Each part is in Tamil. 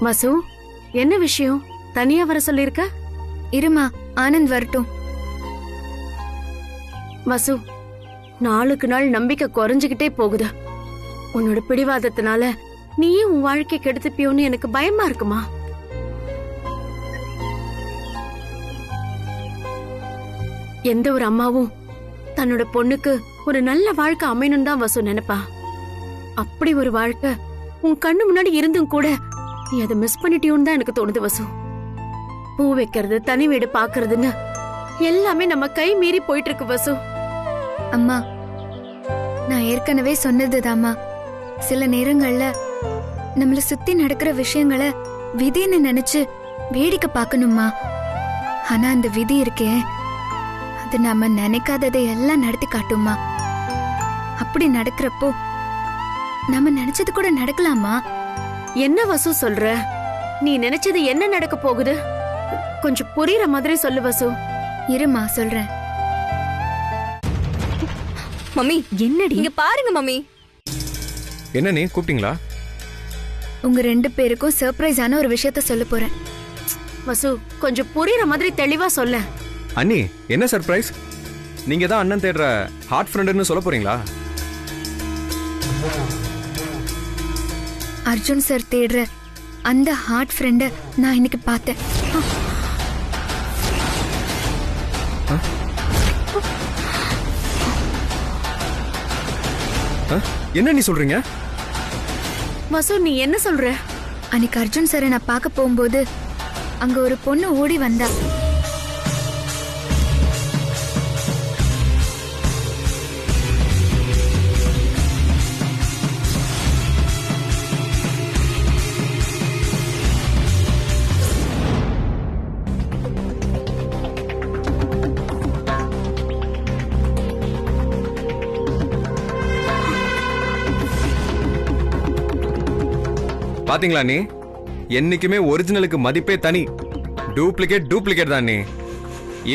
வசு, என்ன விஷயம்? தனியா வர சொல்லிருக்க? இருமா, ஆனந்த் வரட்டும். வசு, நாளுக்கு நாள் நம்பிக்கை குறைஞ்சுகிட்டே போகுது. உன்னோட பிடிவாதத்தினால நீயே உன் வாழ்க்கை கெடுத்துப்பியோன்னு எனக்கு பயமா இருக்குமா? எந்த ஒரு அம்மாவும் தன்னோட பொண்ணுக்கு ஒரு நல்ல வாழ்க்கை அமையணும் தான் வசு நினைப்பா. அப்படி ஒரு வாழ்க்கை உன் கண்ணு முன்னாடி இருந்தும் கூட நீ அதை மிஸ் பண்ணிட்டியோன்னு தான் எனக்கு தோணுது வசு. பூ வைக்கிறது, தனி வீடு பாக்குறதுன்னு எல்லாமே நம்ம கை மீறி போயிட்டு இருக்கு வசு. அம்மா, நான் ஏற்கனவே சொன்னதுதாம்மா, சில நேரங்கள்ல நம்மள சுத்தி நடக்கிற விஷயங்களை விதின்னு நினைச்சு வேடிக்கை பார்க்கணுமா. ஆனா அந்த விதி இருக்கே, அது நாம நினைக்காததை எல்லாம் நடத்தி காட்டுமா. அப்படி நடக்கிறப்போ நம்ம நினைச்சது கூட நடக்கலாமா? என்ன வசு சொல்ற? நீ நினைச்சது என்ன நடக்க போகுது? கொஞ்சம் புரியுற மாதிரி சொல்லு வசு. இருமா, சொல்றேன். மம்மி, என்னடி இங்க பாருங்க மம்மி. என்ன நீ கூப்பிட்டீங்களா? உங்க 2 பேருக்கும் சர்ப்ரைஸான ஒரு விஷயத்த சொல்ல போறேன். வசு, கொஞ்சம் புரியுற மாதிரி தெளிவா சொல்ல. அண்ணி, என்ன சர்ப்ரைஸ்? நீங்க தான் அண்ணன் தேடுற ஹார்ட் ஃப்ரெண்டுன்னு சொல்ல போறீங்களா? அர்ஜுன் சார் தேடுற அந்த ஹார்ட் ஃப்ரெண்ட நான் இன்னைக்கு பார்த்தேன். என்ன நீ சொல்றீங்க? வசு, நீ என்ன சொல்ற? அன்னைக்கு அர்ஜுன் சாரை நான் பார்க்க போகும்போது அங்க ஒரு பொண்ணு ஓடி வந்தா. பாத்தீங்களா நீ? என்னைக்குமே ஒரிஜினலுக்கு மதிப்பே தனி. டூப்ளிகேட் தான் நீ.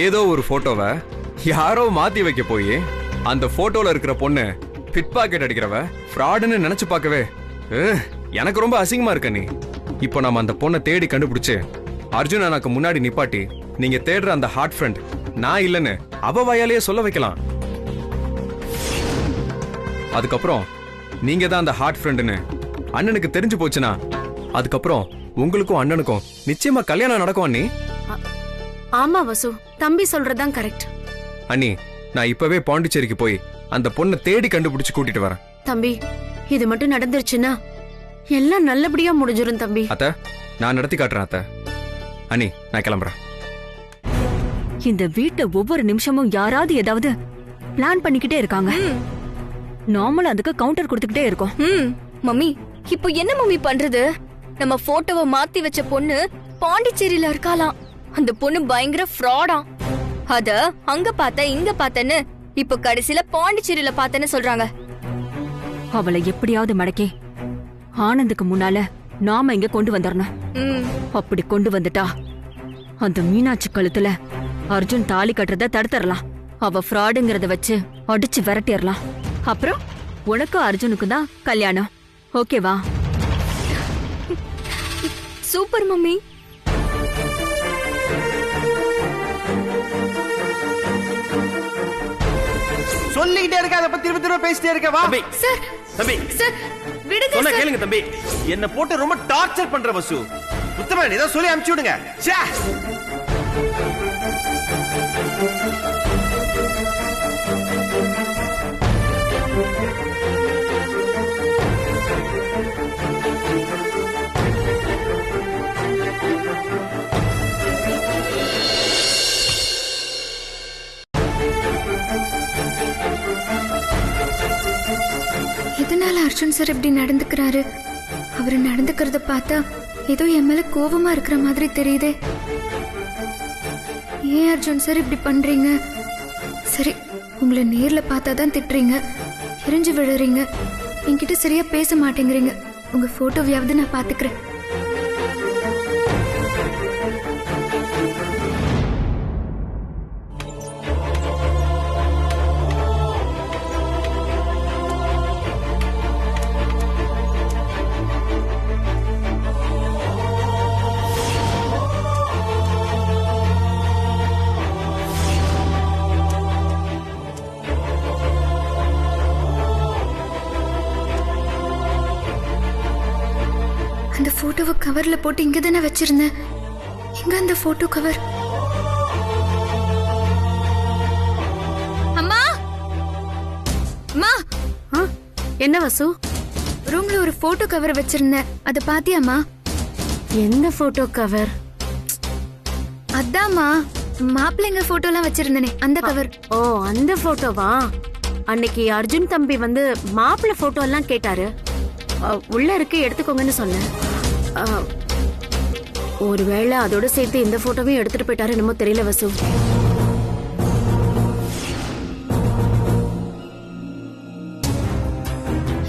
ஏதோ ஒரு போட்டோவை யாரோ மாத்தி வைக்க போய் அந்த போட்டோல இருக்கிற பொண்ணு பிட் பாக்கெட் அடிக்கிறவ ஃப்ராடுன்னு நினைச்சு பார்க்கவே எனக்கு ரொம்ப அசிங்கமா இருக்க நீ. இப்போ நாம அந்த பொண்ணை தேடி கண்டுபிடிச்சு அர்ஜுன் எனக்கு முன்னாடி நிப்பாட்டி நீங்க தேடுற அந்த ஹார்ட் ஃப்ரெண்ட் நான் இல்லைன்னு அவ வாயாலேயே சொல்ல வைக்கலாம். அதுக்கப்புறம் நீங்க தான் அந்த ஹார்ட் ஃப்ரெண்டுன்னு அண்ணனுக்கு தெரிஞ்சு போச்சுன்னா அதுக்கப்புறம் உங்களுக்கும் அண்ணனுக்கும் நிச்சயமா கல்யாணம் நடக்கும் அண்ணி. ஆமா வசு, தம்பி சொல்றதுதான் கரெக்ட். அண்ணி, நான் இப்பவே பாண்டிச்சேரிக்கு போய் அந்த பொண்ணை தேடி கண்டுபிடிச்சு கூட்டிட்டு வரேன். தம்பி, இது மட்டும் நடந்துருச்சுன்னா எல்லாம் நல்லபடியா முடிஞ்சிரும் தம்பி. அத்த, நான் நடத்தி காட்டுறேன் அத்த. அண்ணி, நான் கிளம்புறேன். இந்த வீட்டை ஒவ்வொரு நிமிஷமும் யாராவது ஏதாவது பிளான் பண்ணிக்கிட்டே இருக்காங்க. நார்மல் அதுக்கு கவுண்டர் கொடுத்துக்கிட்டே இருக்கோம். மம்மி, இப்போ என்ன மம்மி பண்றது? நம்ம போட்டோவை மாத்தி வச்ச பொண்ணு பாண்டிச்சேரியில இருக்காளாம். அந்த பொண்ணு பயங்கர ஃப்ராடா. அத அங்க பார்த்த இங்க பார்த்தேன்னு இப்போ கடைசியில பாண்டிச்சேரியில பார்த்தேன்னு சொல்றாங்க. அவளை எப்படியாவது மடக்கி ஆனந்துக்கு முன்னால நாம இங்க கொண்டு வந்துடணும். அப்படி கொண்டு வந்துட்டா அந்த மீனாட்சி கழுத்துல அர்ஜுன் தாலி கட்டுறத தடுத்துடலாம். அவ ஃப்ராடுங்கறத வச்சு அடிச்சு விரட்டிடலாம். அப்புறம் உனக்கும் அர்ஜுனுக்கும் தான் கல்யாணம். ஓகேவா? Super mummy. சொல்லிக்கிட்டே இருக்க, அதை பத்தி திரும்ப பேசிட்டே இருக்க. வா சார், தம்பி, சார் விடுங்க. சொன்ன கேளுங்க தம்பி. என்ன போட்டு ரொம்ப டார்ச்சர் பண்ற வசு. உத்தமன் ஏதோ சொல்லி அனுப்பிச்சு விடுங்க. எதனால அர்ஜுன் சார் இப்படி நடந்துக்கிறாரு? அவரு நடந்துக்கிறத பார்த்தா ஏதோ என் மேல கோபமா இருக்கிற மாதிரி தெரியுதே. ஏன் அர்ஜுன் சார் இப்படி பண்றீங்க? சரி, உங்களை நேர்ல பார்த்தாதான் திட்டுறீங்க, எரிஞ்சு விழுறீங்க, என்கிட்ட சரியா பேச மாட்டேங்கிறீங்க. உங்க போட்டோவையாவது நான் பாத்துக்கிறேன். அந்த போட்டோவை கவர்ல போட்டு இங்க தானே வச்சிருந்தேன். எங்க அந்த போட்டோ கவர்? அம்மா அம்மா, ஆ, என்ன வசு? ரூம்ல ஒரு போட்டோ கவர் வச்சிருந்தேன், அத பாத்தியாம்மா? எந்த போட்டோ கவர்? அதாம்மா, மாப்பிள்ளைங்க போட்டோ எல்லாம் வச்சிருந்தனே அந்த கவர். ஓ, அந்த போட்டோவா? அன்னைக்கு அர்ஜுன் தம்பி வந்து மாப்பிள்ளை போட்டோ எல்லாம் கேட்டாரு. உள்ள இருக்கு, எடுத்துக்கோங்கன்னு சொன்னேன். ஒருவேளை அதோட சேர்த்து இந்த போட்டோவையும் எடுத்துட்டு போயிட்டாரு என்னமோ தெரியல வசு.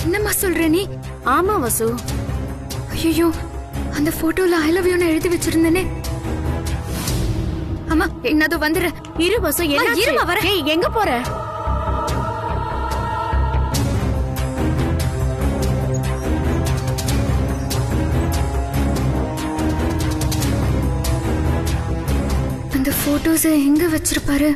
என்னம்மா சொல்ற நீ? ஆமா வசு. ஐயோ, அந்த போட்டோல ஐ லவ் யூன்னு எழுதி வச்சிருந்தனே. அம்மா, என்னதோ வந்துற. இரு வசு, என்ன இருமா வரேன். ஏய், எங்க போற? அந்த போட்டோஸை எங்க வச்சிருப்பாரு?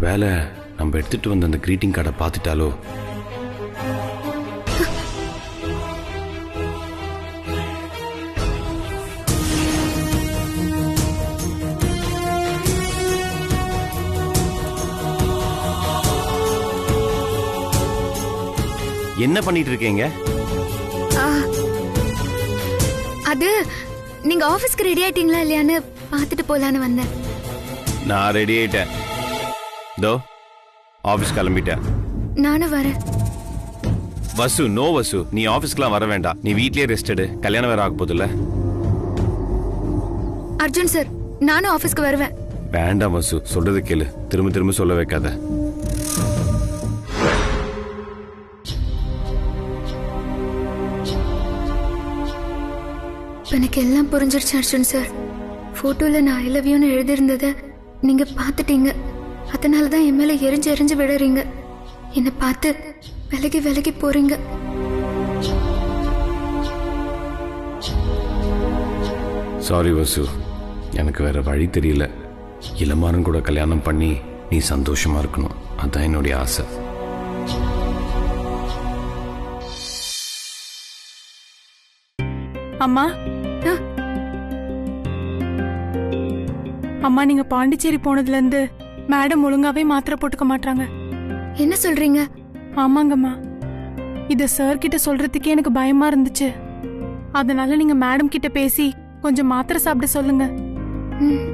வேலை நம்ம எடுத்துட்டு வந்த அந்த கிரீட்டிங் கார்டை பார்த்துட்டாலோ? என்ன பண்ணிட்டு இருக்கீங்க? அது நீங்க ஆபீஸ்க்கு ரெடி ஆயிட்டீங்களா இல்லையான்னு பார்த்துட்டு போலான்னு வந்தேன். நான் ரெடி ஆயிட்டேன். தோ ஆபீஸ் கிளம்பிட்டேன். நானும் வரேன். வசு, நோ வசு, நீ ஆபீஸ்க்குலாம் வர வேண்டாம். நீ வீட்லயே ரெஸ்ட் எடு. கல்யாணம் வேற ஆக போதில்ல. அர்ஜுன் சார், நானும் ஆபீஸ்க்கு வருவேன். வேண்டாம் வசு, சொல்றது கேளு. திரும்ப திரும்ப சொல்ல வைக்காத. எனக்கு எல்லாம் புரிஞ்சிருச்சு அர்ஜுன் சார். போட்டோல நான் ஐ லவ் யூன்னு எழுதியிருந்ததை நீங்க பார்த்துட்டீங்க. அதனாலதான் என் மேல எரிஞ்சு எரிஞ்சு விடுறீங்க. என்னை பார்த்து விலகி விலகி போறீங்க. சாரி வசு, எனக்கு வேற வழி தெரியல. இளமாறன் கூட கல்யாணம் பண்ணி நீ சந்தோஷமா இருக்கணும், அதான் என்னுடைய ஆசை. அம்மா, அம்மா, நீங்க பாண்டிச்சேரி போனதுல இருந்து மேடம் ஒழுங்காவே மாத்திரை போட்டுக்க மாட்டாங்க. என்ன சொல்றீங்க? ஆமாங்கம்மா, இத சார் கிட்ட சொல்றதுக்கே எனக்கு பயமா இருந்துச்சு. அதனால நீங்க மேடம் கிட்ட பேசி கொஞ்சம் மாத்திரை சாப்பிட சொல்லுங்க. ம்.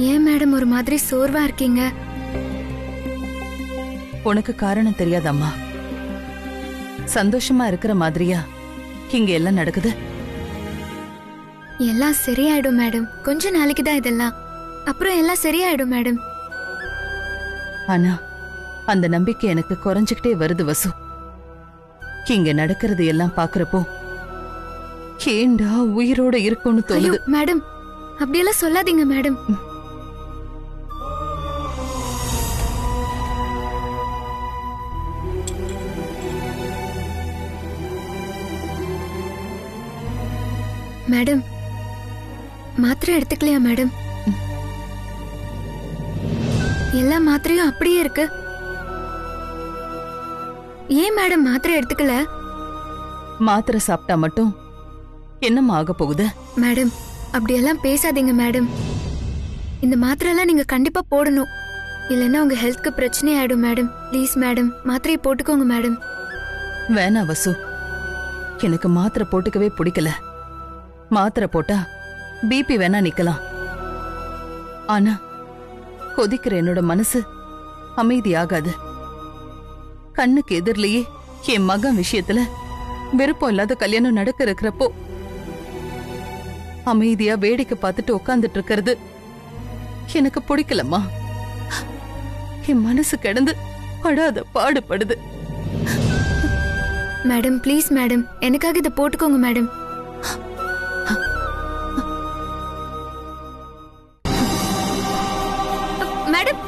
ஏன் மேடம் ஒரு மாதிரி சோர்வா இருக்கீங்க? உனக்கு காரணம் தெரியாதம்மா. சந்தோஷமா இருக்கிற மாதிரியா இங்க எல்லாம் நடக்குது? எல்லாம் சரியாயிடும் மேடம். கொஞ்ச நாளைக்கு தான் இதெல்லாம், அப்புறம் எல்லாம் சரியாயிடும் மேடம். ஆனா அந்த நம்பிக்கை எனக்கு குறைஞ்சுக்கிட்டே வருது வசு. இங்க நடக்கிறது எல்லாம் பாக்குறப்போ ஏண்டா உயிரோட இருக்கும்னு ஐயோ தோணுது. மேடம், அப்படியெல்லாம் சொல்லாதீங்க மேடம். மேடம், மாத்திரை எடுத்துக்கலையா மேடம்? எல்லா மாத்திரையும் அப்படியே இருக்கு. ஏன் மேடம் மாத்திரை எடுத்துக்கல? மாத்திரை சாப்பிட்டா மட்டும் என்னம்மா ஆக போகுது? மேடம், அப்படியெல்லாம் பேசாதீங்க மேடம். இந்த மாத்திரை எல்லாம் நீங்க கண்டிப்பா போடணும், இல்லைன்னா உங்க ஹெல்த்க்கு பிரச்சனை ஆயிடும் மேடம். ப்ளீஸ் மேடம், மாத்திரையை போட்டுக்கோங்க மேடம். வேணா வசு, எனக்கு மாத்திரை போட்டுக்கவே பிடிக்கல. மாத்திரை போட்டா பிபி வேணா நிக்கலாம், ஆனா கொதிக்கிற என்னோட மனசு அமைதியாகாது. கண்ணுக்கு எதிரிலேயே என் மகன் விஷயத்துல விருப்பம் இல்லாத கல்யாணம் நடக்க இருக்கிறப்போ அமைதியா வேடிக்கை பார்த்துட்டு உட்கார்ந்துட்டு இருக்கிறது எனக்கு பிடிக்கலம்மா. என் மனசு கிடந்து படாத பாடுபடுது. மேடம் ப்ளீஸ் மேடம், எனக்காக இதை போட்டுக்கோங்க மேடம். மேடம்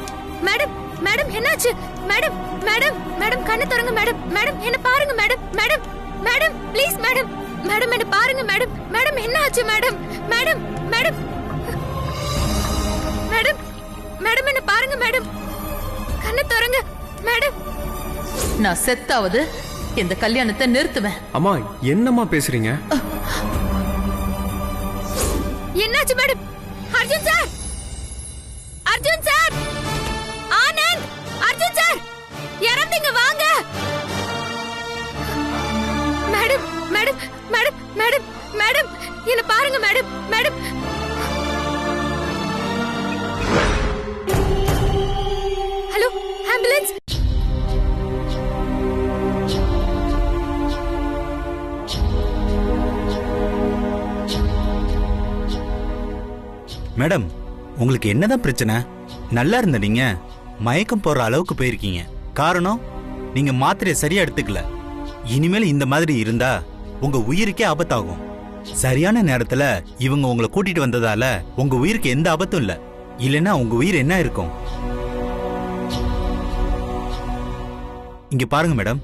மேடம் மேடம் என்னாச்சு? மேடம் மேடம் மேடம் கண்ணு திறங்க மேடம். மேடம் என்ன பாருங்க madam. Madam madam please madam. Madam என்ன பாருங்க மேடம். மேடம் என்ன ஆச்சு madam? Madam madam madam madam என்ன பாருங்க மேடம். கண்ணு திறங்க மேடம். நான் செத்தாவது இந்த கல்யாணத்தை நிறுத்துவேன். அம்மா என்னம்மா பேசுறீங்க? என்னாச்சு madam? Arjun sir, Arjun sir, Anand, Arjun sir, யாராவது இங்க வாங்க. Madam madam madam madam madam என்ன பாருங்க madam. Madam hello, ambulance. Madam, உங்களுக்கு என்னதான் பிரச்சனை? நல்லா இருந்த நீங்க மயக்கம் போற அளவுக்கு போயிருக்கீங்க. காரணம், நீங்க மாத்திரையை சரியா எடுத்துக்கல. இனிமேல் இந்த மாதிரி இருந்தா உங்க உயிருக்கே ஆபத்தாகும். சரியான நேரத்துல இவங்க உங்களை கூட்டிட்டு வந்ததால உங்க உயிருக்கு எந்த ஆபத்தும் இல்ல. இல்லைன்னா உங்க உயிர் என்ன இருக்கும்? இங்க பாருங்க மேடம்,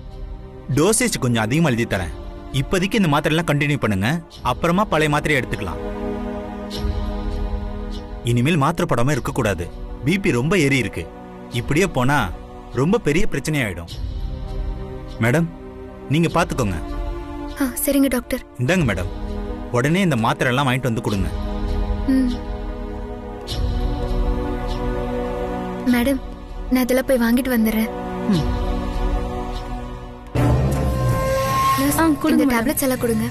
டோசேஜ் கொஞ்சம் அதிகமா எழுதி தரேன். இப்போதைக்கு இந்த மாத்திரை எல்லாம் கண்டினியூ பண்ணுங்க, அப்புறமா பழைய மாத்திரையை எடுத்துக்கலாம். இனிமேல் மாத்திரை போடாம இருக்க கூடாது. பிபி ரொம்ப ஏறி இருக்கு. இப்படியே போனா ரொம்ப பெரிய பிரச்சனை ஆயிடும். மேடம், நீங்க பாத்துக்கோங்க. சரிங்க டாக்டர். இந்தாங்க மேடம், உடனே இந்த மாத்திரை எல்லாம் வாங்கிட்டு வந்து கொடுங்க. மேடம், நான் இதெல்லாம் போய் வாங்கிட்டு வந்துடுறேன். இந்த டேப்லெட்ஸ் எல்லாம் கொடுங்க.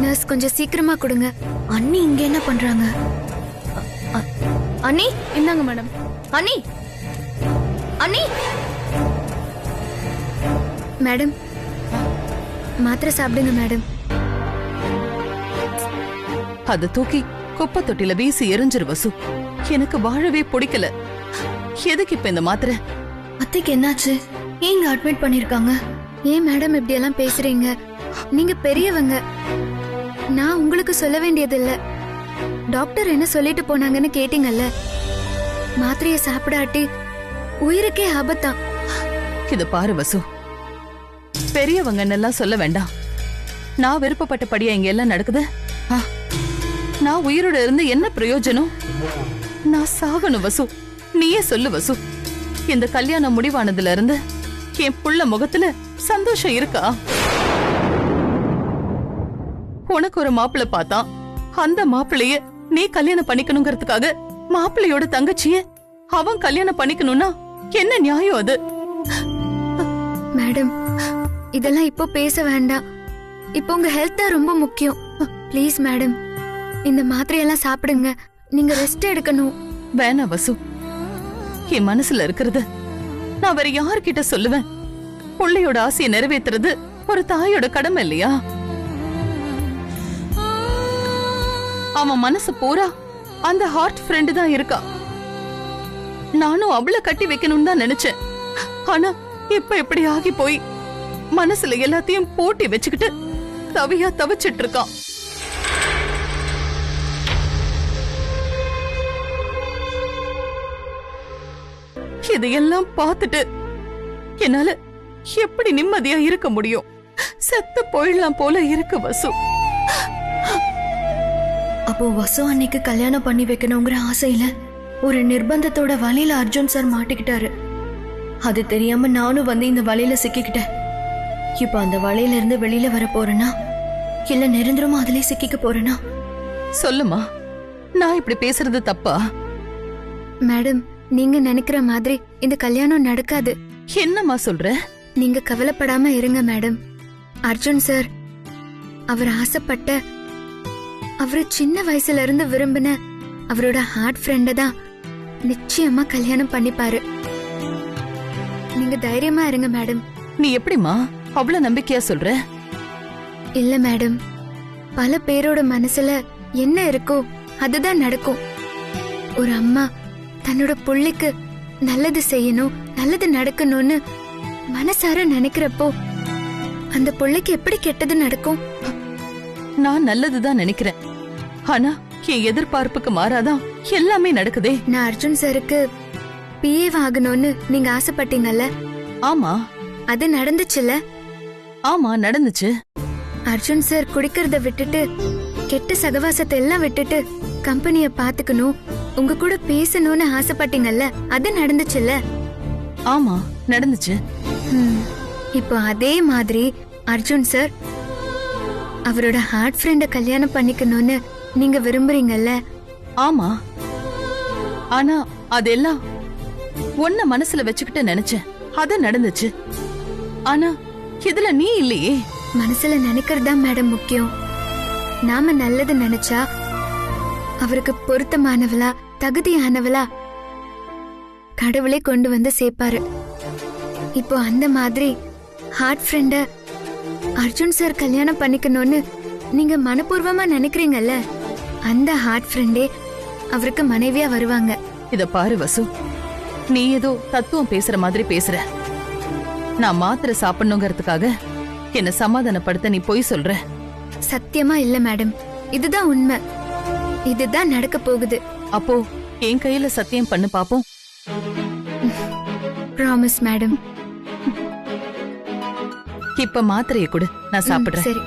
நர்ஸ், கொஞ்சம் சீக்கிரமா கொடுங்க. அண்ணி இங்க என்ன பண்றாங்க? அண்ணி, இந்தாங்க மேடம். அண்ணி, அண்ணி. மேடம், மாத்திரை சாப்பிடுங்க மேடம். அதை தூக்கி குப்பை தொட்டில வீசி எரிஞ்சிரு வசு. எனக்கு வாழவே பிடிக்கல. எதுக்கு இப்ப இந்த மாத்திரை? அத்தைக்கு என்னாச்சு? ஏங்க அட்மிட் பண்ணிருக்காங்க? ஏன் மேடம் இப்படி எல்லாம் பேசுறீங்க? நீங்க பெரியவங்க, நான் உங்களுக்கு சொல்ல வேண்டியதில்ல. டாக்டர் என்ன சொல்லிட்டு போனாங்கன்னு கேட்டீங்கல்ல. மாத்திரையை சாப்பிடாட்டி உயிருக்கே ஆபத்தான். இது பாரு வசு, பெரியவங்கன்னெல்லாம் சொல்ல வேண்டாம். நான் விருப்பப்பட்டபடியா இங்க எல்லாம் நடக்குது. நான் உயிரோட இருந்து என்ன பிரயோஜனம்? நான் சாகணும் வசு. நீயே சொல்லு வசு. இந்த கல்யாணம் முடிவானதுல இருந்து என் புள்ள முகத்துல சந்தோஷம் இருக்கா? உனக்கு ஒரு மாப்பிள்ளை பார்த்தான், அந்த மாப்பிள்ளைய நீ கல்யாணம் பண்ணிக்கணுங்கிறதுக்காக மாப்பிள்ளையோட தங்கச்சிய அவன் கல்யாணம் பண்ணிக்கணும்னா என்ன நியாயம் அது? மேடம், இதெல்லாம் இப்போ பேச வேண்டாம். இப்போ உங்க ஹெல்த் தான் ரொம்ப முக்கியம். ப்ளீஸ் மேடம், இந்த மாத்திரையெல்லாம் சாப்பிடுங்க. நீங்க ரெஸ்ட் எடுக்கணும். வேணா வசு, என் மனசுல இருக்கிறது நான் வேற யார்கிட்ட சொல்லுவேன்? பிள்ளையோட ஆசையை நிறைவேத்துறது ஒரு தாயோட கடமை இல்லையா? அவன் மனசு பூரா அந்த ஹார்ட் ஃப்ரெண்டு தான் இருக்கா. நானும் அவளை கட்டி வைக்கணும்னு தான் நினைச்சேன். ஆனா இப்ப எப்படி ஆகி போய் மனசுல எல்லாத்தையும் போட்டி வச்சுக்கிட்டு தவியா தவிச்சிட்டு இருக்கான். இதையெல்லாம் பார்த்துட்டு என்னால எப்படி நிம்மதியா இருக்க முடியும்? செத்து போயிடலாம் போல இருக்கு வசு. அப்போ வசு அன்னைக்கு கல்யாணம் பண்ணி வைக்கணுங்கிற ஆசையில ஒரு நிர்பந்தத்தோட வலையில அர்ஜுன் சார் மாட்டிக்கிட்டாரு. அது தெரியாம நானும் வந்து இந்த வலையில சிக்கிக்கிட்டேன். இப்ப அந்த வலையில இருந்து வெளியில வர போறேனா இல்ல நிரந்தரமா அதிலே சிக்கிக்க போறேனா? சொல்லுமா, நான் இப்படி பேசுறது தப்பா? மேடம், நீங்க நினைக்கிற மாதிரி இந்த கல்யாணம் நடக்காது. என்னம்மா சொல்ற? நீங்க கவலைப்படாம இருங்க மேடம். அர்ஜுன் சார் அவர் ஆசைப்பட்ட, அவரு சின்ன வயசுல இருந்து விரும்பின அவரோட ஹார்ட் ஃப்ரெண்ட தான் நிச்சயமா கல்யாணம் பண்ணிப்பாரு. நீங்க தைரியமா இருங்க மேடம். நீ எப்படிமா அவ்வளவு நம்பிக்கையா சொல்ற? இல்ல மேடம், பல பேரோட மனசுல என்ன இருக்கோ அதுதான் நடக்கும். ஒரு அம்மா தன்னோட புள்ளைக்கு நல்லது செய்யணும், நல்லது நடக்கணும்னு மனசார நினைக்கிறப்போ அந்த புள்ளைக்கு எப்படி கெட்டது நடக்கும்? நான் நல்லதுதான் நினைக்கிறேன். ஆனா என் எதிர்பார்ப்புக்கு மாறாதான் எல்லாமே நடக்குதே. நான் அர்ஜுன் சாருக்கு பிஏ ஆகணும்னு நீங்க ஆசைப்பட்டீங்கல்ல? ஆமா. அது நடந்துச்சுல? ஆமா, நடந்துச்சு. அர்ஜுன் சார் குடிக்கிறத விட்டுட்டு, கெட்ட சகவாசத்தை எல்லாம் விட்டுட்டு கம்பெனிய பாத்துக்கணும், உங்க கூட பேசணும்னு ஆசைப்பட்டீங்கல்ல? அது நடந்துச்சுல? ஆமா, நடந்துச்சு. இப்போ அதே மாதிரி அர்ஜுன் சார் அவரோட ஹார்ட் ஃப்ரெண்ட கல்யாணம் பண்ணிக்கணும்னு நீங்க விரும்புறீங்கல்ல? ஆமா. ஆனா அதெல்லாம் உன்ன மனசுல வச்சுக்கிட்டு நினைச்சேன், அது நடந்துச்சு. ஆனா இதுல நீ இல்லையே. மனசுல நினைக்கிறதா மேடம் முக்கியம். நாம நல்லது நினைச்சா அவருக்கு பொருத்தமானவளா, தகுதியானவளா கடவுளே கொண்டு வந்து சேர்ப்பாரு. இப்போ அந்த மாதிரி ஹார்ட் ஃப்ரெண்ட அர்ஜுன் சார் கல்யாணம் பண்ணிக்கணும்னு நீங்க மனப்பூர்வமா நினைக்கிறீங்கல்ல? அந்த ஹார்ட் ஃப்ரெண்டே அவருக்கு மனைவியா வருவாங்க. இத பாரு வசு, நீ ஏதோ தத்துவம் பேசுற மாதிரி பேசுற. நான் மாத்திரை சாப்பிடணுங்கிறதுக்காக என்ன சமாதானப்படுத்த நீ பொய் சொல்ற. சத்தியமா இல்ல மேடம், இதுதான் உண்மை. இதுதான் நடக்க போகுது. அப்போ என் கையில சத்தியம் பண்ணு பாப்போம். Promise madam. இப்ப மாத்திரையை கொடு, நான் சாப்பிடுறேன். சரி.